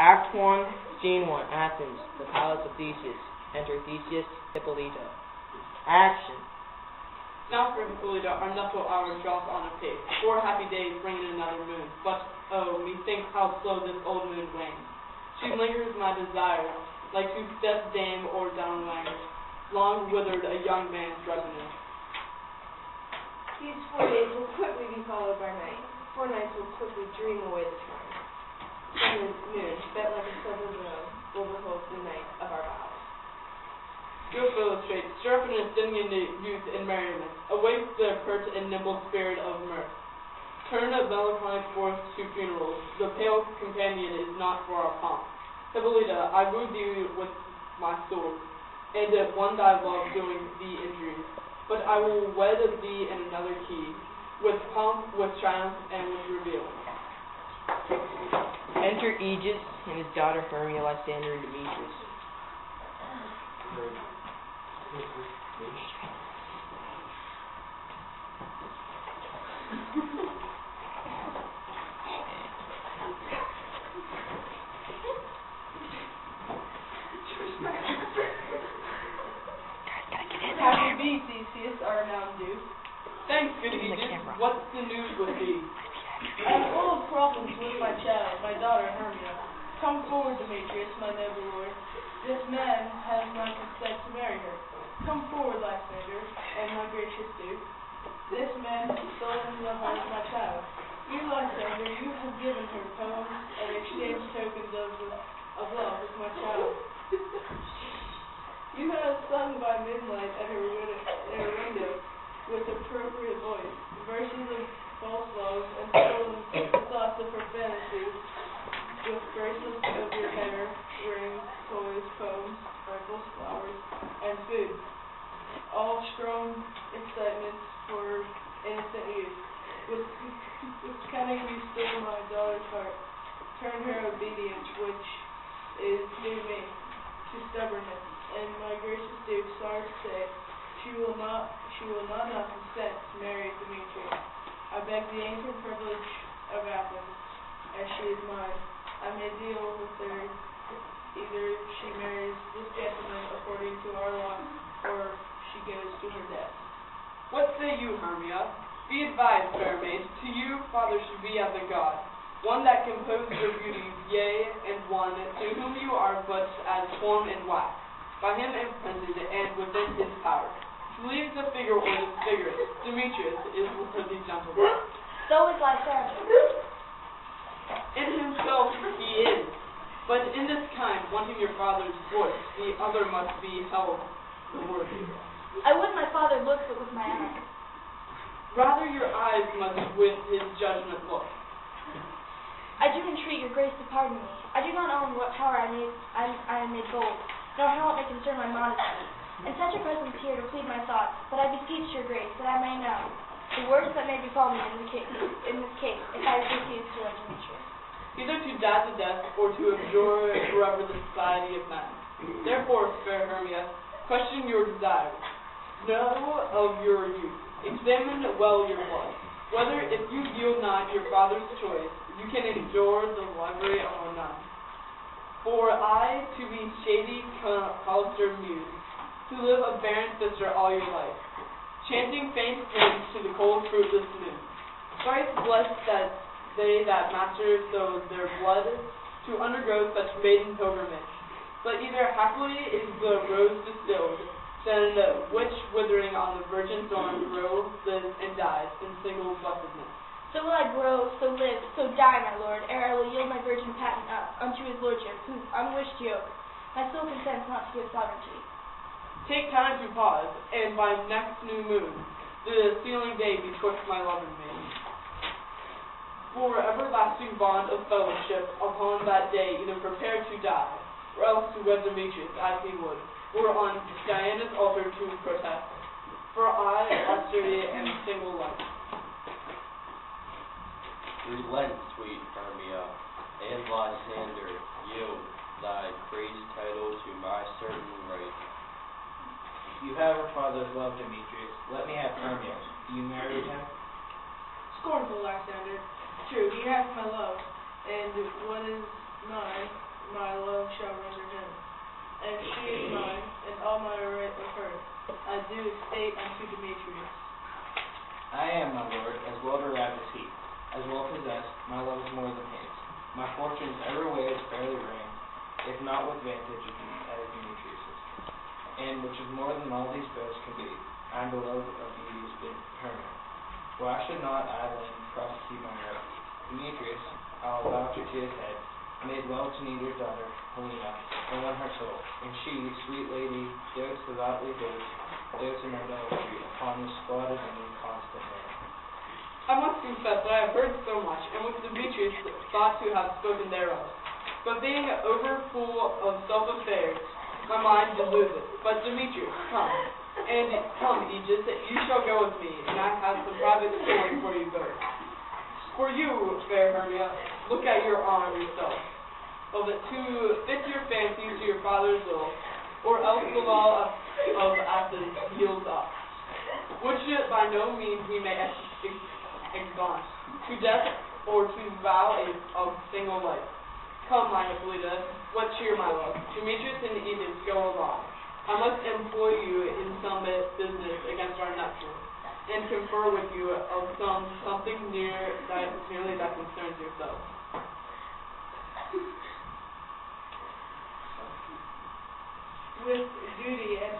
Act 1, Scene 1, Athens, the palace of Theseus. Enter Theseus, Hippolyta. Action. Now for Hippolyta, our nuptial hour draws on apace. 4 happy days bring in another moon. But, oh, methinks how slow this old moon wanes. She lingers my desire, like to death dame or downwangers, long withered a young man's revenue. These 4 days will quickly be followed by night. 4 nights will quickly dream away the time. Then the moon, bent like a silver moon, will behold the night of our vows. Go illustrate, stir up an Athenian youth in merriment, awake the pert and nimble spirit of mirth. Turn a melancholy forth to funerals, the pale companion is not for our pomp. Hippolyta, I woo thee with my sword, and one thy love doing thee injuries. But I will wed thee in another key, with pomp, with triumph, and with reveal. Enter Aegis and his daughter Hermia, Lysander, and Demetrius. Happy be, Theseus, our renowned Duke. Thanks, good Aegis. What's the news with thee? I am full of problems with my child, my daughter Hermia. Come forward, Demetrius, my noble lord. This man has my consent to marry her. Come forward, Lysander, and my gracious Duke. This man has stolen the heart of my child. You, Lysander, you have given her poems and exchanged tokens of love with my child. You have sung by midnight at her window with appropriate voice, verses of false love and stolen the thoughts of her fantasies, with bracelets of your hair, rings, toys, poems, rifles, flowers, and food. All strong excitements for innocent youth. With cunning you stole my daughter's heart. Turn her obedience, which is due me, to stubbornness. And my gracious Duke, sorry to say, she will not now consent to marry Demetrius. I beg the ancient privilege of Athens, as she is mine. I may deal with her either she marries this gentleman according to our law, or she goes to her death. What say you, Hermia? Be advised, fair maid, to you father should be as a god, one that composed your beauties, yea, and one to whom you are but as form and wax, by him imprinted and within his power. To leave the figure or disfigure it, Demetrius is for the gentleman. So is Lysander. In himself he is, but in this kind, wanting your father's voice, the other must be held the worthy. I would my father looked but with my eyes. Rather your eyes must with his judgment look. I do entreat your grace to pardon me. I do not own what power I am made bold, nor how it may concern my modesty. And such a presence here to plead my thoughts, but I beseech your grace that I may know the worst that may befall me in this case, if I refuse to wed Demetrius. Either to die the death, or to abjure forever the society of men. Therefore, fair Hermia, question your desires. Know of your youth. Examine well your blood. Whether, if you yield not your father's choice, you can endure the livery of a nun. For I, to be shady cloistered muse, to live a barren sister all your life, chanting faint hymns to the cold fruitless moon. Thrice blessed that they that master so their blood to undergo such maiden pilgrimage. But either happily is the rose distilled, then which withering on the virgin thorn grows, lives, and dies in single blessedness. So will I grow, so live, so die, my lord, ere I will yield my virgin patent up unto his lordship, whose unwished yoke my soul consents not to give sovereignty. Take time to pause, and by next new moon, the sealing day betwixt my love and me. For everlasting bond of fellowship, upon that day either prepare to die, or else to wed Demetrius as he would, or on Diana's altar to protest. For I, austerity, am single life. Relent, sweet Hermia, and Lysander, yield thy praised title to my certain right. You have her father's love, Demetrius. Let me have Hermia. Do you marry him? Scornful Lysander. True, he has my love, and what is mine as well possessed, my love is more than his. My fortunes every way is fairly reigned, if not with vantage as Demetrius's. And which is more than all these boasts can be, I am beloved of beauty's been Hermia. For I should not, I then, prosecute my merit. Demetrius, I'll vouch it to his head, made love to Neater's daughter, Helena, and won her soul, and she, sweet lady, dotes devoutly dotes in idolatry upon this spotted and inconstant man. I must confess that I have heard so much, and with Demetrius thought to have spoken thereof. But being over full of self-affairs, my mind did lose it. But Demetrius, come, Aegis, you shall go with me, and I have some private story for you both. For you, fair Hermia, look at your arm yourself, of it to fit your fancy to your father's will, or else the law of Athens yields up, which by no means we may expunge, to death or to vow a single life. Come, my Hippolyta, what cheer, my love? Demetrius and Aegis, go along. I must employ you in some business against our nuptials, and confer with you of something nearly that concerns yourself. With duty and